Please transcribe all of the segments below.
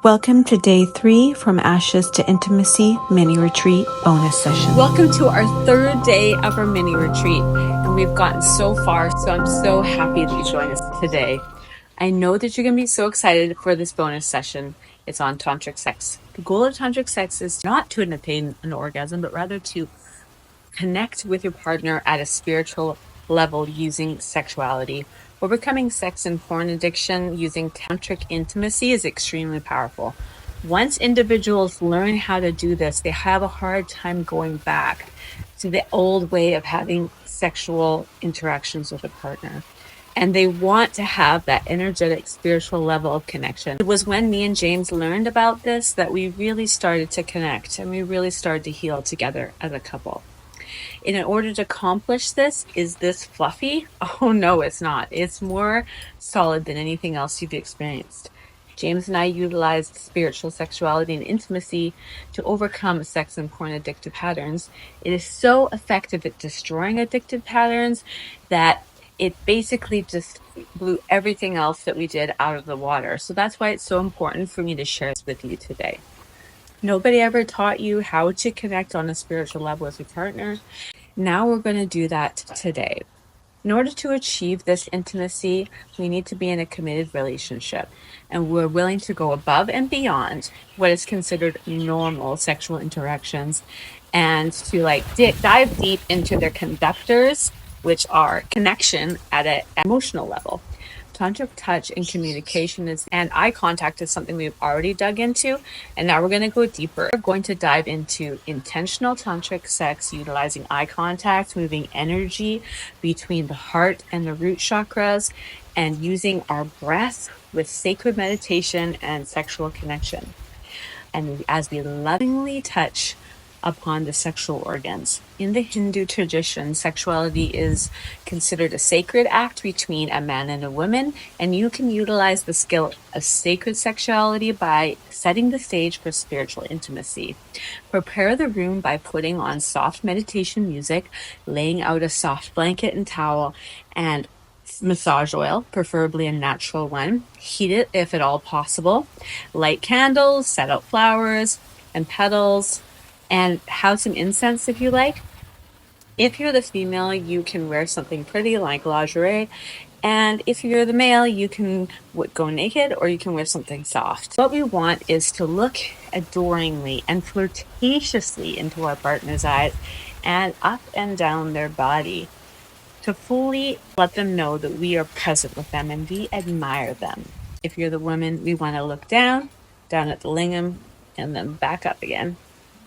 Welcome to day 3 from Ashes to Intimacy mini retreat bonus session. Welcome to our third day of our mini retreat, and we've gotten so far, so I'm so happy that you joined us today. I know that you're going to be so excited for this bonus session. It's on Tantric sex. The goal of Tantric sex is not to attain an orgasm, but rather to connect with your partner at a spiritual level using sexuality. Overcoming sex and porn addiction using tantric intimacy is extremely powerful. Once individuals learn how to do this, they have a hard time going back to the old way of having sexual interactions with a partner. And they want to have that energetic spiritual level of connection. It was when me and James learned about this that we really started to connect and we really started to heal together as a couple. In order to accomplish this, is this fluffy? Oh no, it's not. It's more solid than anything else you've experienced. James and I utilized spiritual sexuality and intimacy to overcome sex and porn addictive patterns. It is so effective at destroying addictive patterns that it basically just blew everything else that we did out of the water. So that's why it's so important for me to share this with you today. Nobody ever taught you how to connect on a spiritual level with your partner. Now we're going to do that today. In order to achieve this intimacy, we need to be in a committed relationship, and we're willing to go above and beyond what is considered normal sexual interactions and to dive deep into their conductors, which are connection at an emotional level. Tantric touch and communication and eye contact is something we've already dug into, and now we're going to go deeper. We're going to dive into intentional tantric sex utilizing eye contact, moving energy between the heart and the root chakras, and using our breath with sacred meditation and sexual connection. And as we lovingly touch upon the sexual organs. In the Hindu tradition, sexuality is considered a sacred act between a man and a woman, and you can utilize the skill of sacred sexuality by setting the stage for spiritual intimacy. Prepare the room by putting on soft meditation music, laying out a soft blanket and towel, and massage oil, preferably a natural one. Heat it if at all possible. Light candles, set out flowers and petals, and have some incense if you like. If you're the female, you can wear something pretty like lingerie. And if you're the male, you can go naked or you can wear something soft. What we want is to look adoringly and flirtatiously into our partner's eyes and up and down their body to fully let them know that we are present with them and we admire them. If you're the woman, we want to look down at the lingam, and then back up again.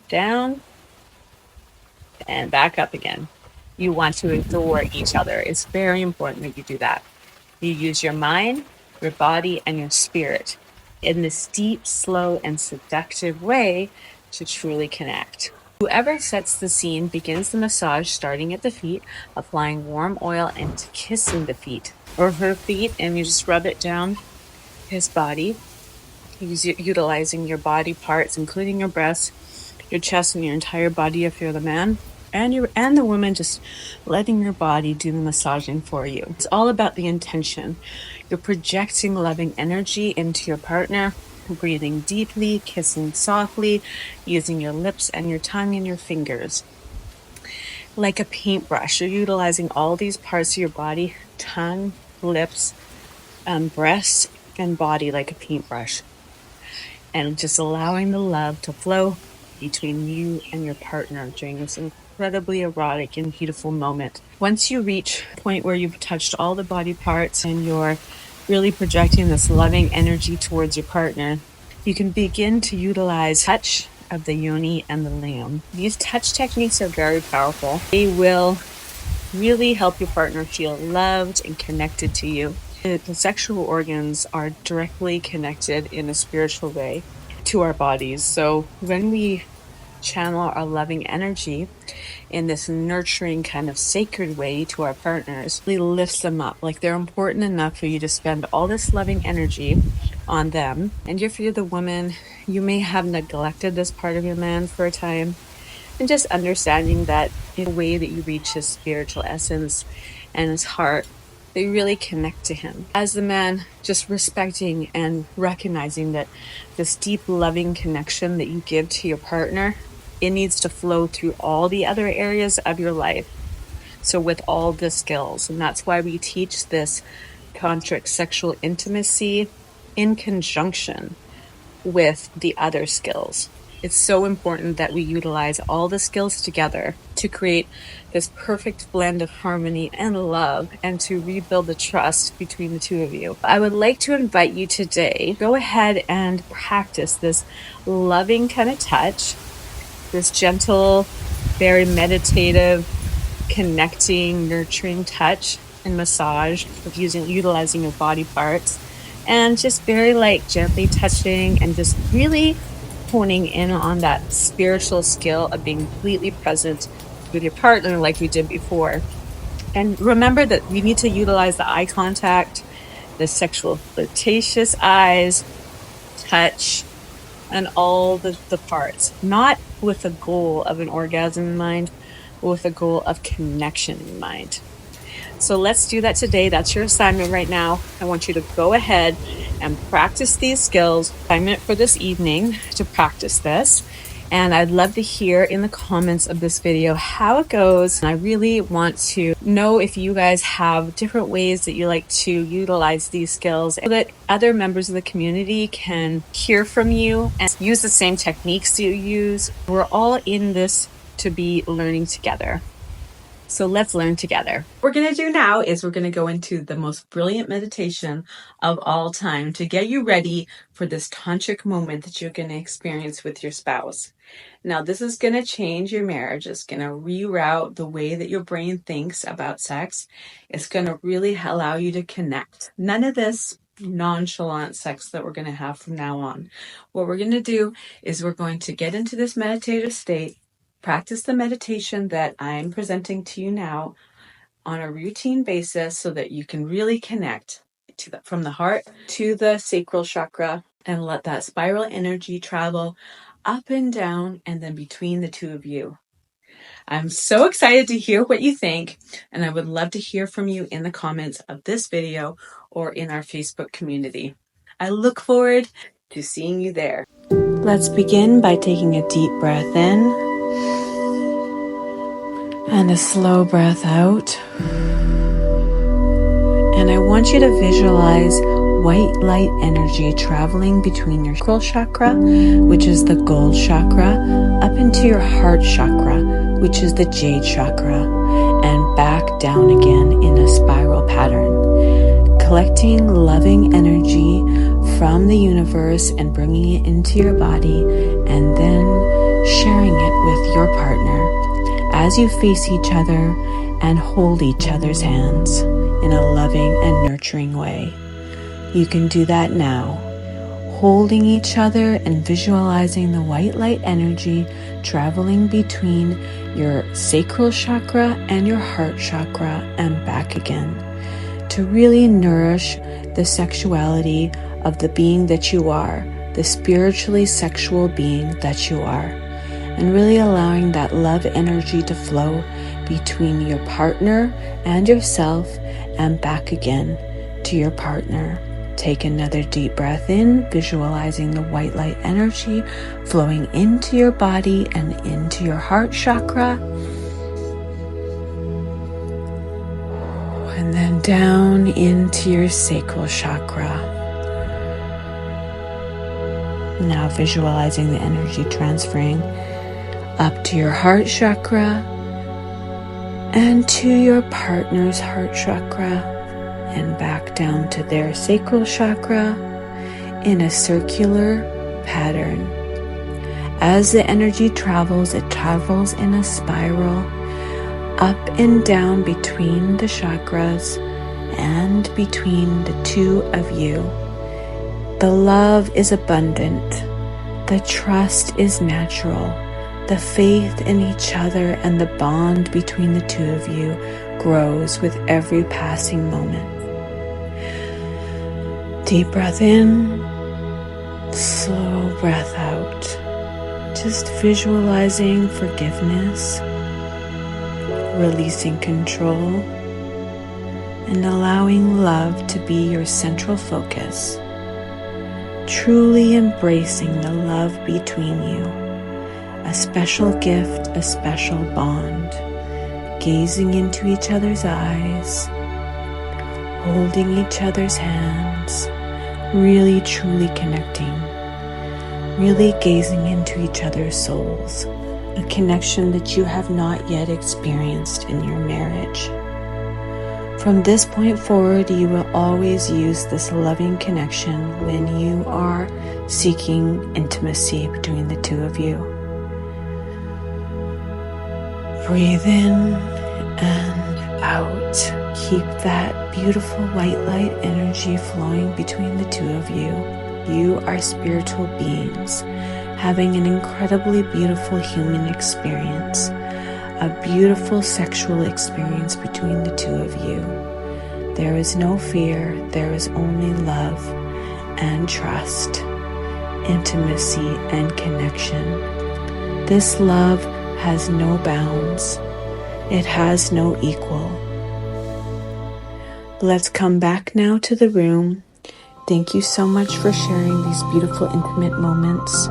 Down and back up again. You want to adore each other. It's very important that you do that. You use your mind, your body, and your spirit in this deep, slow, and seductive way to truly connect. Whoever sets the scene begins the massage starting at the feet, applying warm oil and kissing the feet or her feet, and you just rub it down his body, utilizing your body parts, including your breasts, your chest, and your entire body if you're the man, and the woman, just letting your body do the massaging for you. It's all about the intention. You're projecting loving energy into your partner, breathing deeply, kissing softly, using your lips and your tongue and your fingers. Like a paintbrush, you're utilizing all these parts of your body, tongue, lips, breast, and body like a paintbrush. And just allowing the love to flow between you and your partner during this incredibly erotic and beautiful moment. Once you reach a point where you've touched all the body parts and you're really projecting this loving energy towards your partner, you can begin to utilize touch of the yoni and the lingam. These touch techniques are very powerful. They will really help your partner feel loved and connected to you. The sexual organs are directly connected in a spiritual way to our bodies. So when we channel our loving energy in this nurturing kind of sacred way to our partners, really lifts them up. Like they're important enough for you to spend all this loving energy on them. And if you're the woman, you may have neglected this part of your man for a time. And just understanding that in a way that you reach his spiritual essence and his heart they really connect to him. As the man, just respecting and recognizing that this deep loving connection that you give to your partner, it needs to flow through all the other areas of your life. So with all the skills, and that's why we teach this tantric sexual intimacy in conjunction with the other skills. It's so important that we utilize all the skills together to create this perfect blend of harmony and love and to rebuild the trust between the two of you. I would like to invite you today, go ahead and practice this loving kind of touch, this gentle, very meditative, connecting, nurturing touch and massage of utilizing your body parts, and just very gently touching and just really honing in on that spiritual skill of being completely present with your partner like we did before. And remember that we need to utilize the eye contact, the sexual flirtatious eyes, touch, and all the parts, not with the goal of an orgasm in mind, but with the goal of connection in mind. So let's do that today. That's your assignment right now. I want you to go ahead and practice these skills. Assignment for this evening to practice this. And I'd love to hear in the comments of this video how it goes. And I really want to know if you guys have different ways that you like to utilize these skills so that other members of the community can hear from you and use the same techniques you use. We're all in this to be learning together. So let's learn together. What we're going to do now is we're going to go into the most brilliant meditation of all time to get you ready for this tantric moment that you're going to experience with your spouse. Now, this is going to change your marriage. It's going to reroute the way that your brain thinks about sex. It's going to really allow you to connect. None of this nonchalant sex that we're going to have from now on. What we're going to do is we're going to get into this meditative state, practice the meditation that I'm presenting to you now on a routine basis so that you can really connect from the heart to the sacral chakra and let that spiral energy travel up and down and then between the two of you. I'm so excited to hear what you think, and I would love to hear from you in the comments of this video or in our Facebook community. I look forward to seeing you there. Let's begin by taking a deep breath in and a slow breath out. And I want you to visualize white light energy traveling between your sacral chakra, which is the gold chakra, up into your heart chakra, which is the jade chakra, and back down again in a spiral pattern, collecting loving energy from the universe and bringing it into your body, and then sharing it with your partner as you face each other and hold each other's hands in a loving and nurturing way. You can do that now, holding each other and visualizing the white light energy traveling between your sacral chakra and your heart chakra and back again, to really nourish the sexuality of the being that you are, the spiritually sexual being that you are, and really allowing that love energy to flow between your partner and yourself and back again to your partner. Take another deep breath in, visualizing the white light energy flowing into your body and into your heart chakra. And then down into your sacral chakra. Now visualizing the energy transferring up to your heart chakra and to your partner's heart chakra, and back down to their sacral chakra in a circular pattern. As the energy travels, it travels in a spiral up and down between the chakras and between the two of you. The love is abundant. The trust is natural. The faith in each other and the bond between the two of you grows with every passing moment. Deep breath in, slow breath out. Just visualizing forgiveness, releasing control, and allowing love to be your central focus, truly embracing the love between you, a special gift, a special bond, gazing into each other's eyes, holding each other's hands, really truly connecting, really gazing into each other's souls, a connection that you have not yet experienced in your marriage. From this point forward, you will always use this loving connection when you are seeking intimacy between the two of you. Breathe in and out. Keep that beautiful white light energy flowing between the two of you. You are spiritual beings having an incredibly beautiful human experience, a beautiful sexual experience between the two of you. There is no fear, there is only love and trust, intimacy and connection. This love has no bounds. It has no equal. Let's come back now to the room. Thank you so much for sharing these beautiful, intimate moments,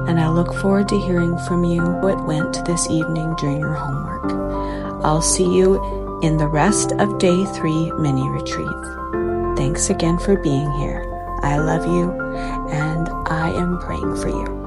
and I look forward to hearing from you how it went this evening during your homework. I'll see you in the rest of Day 3 mini retreat. Thanks again for being here. I love you, and I am praying for you.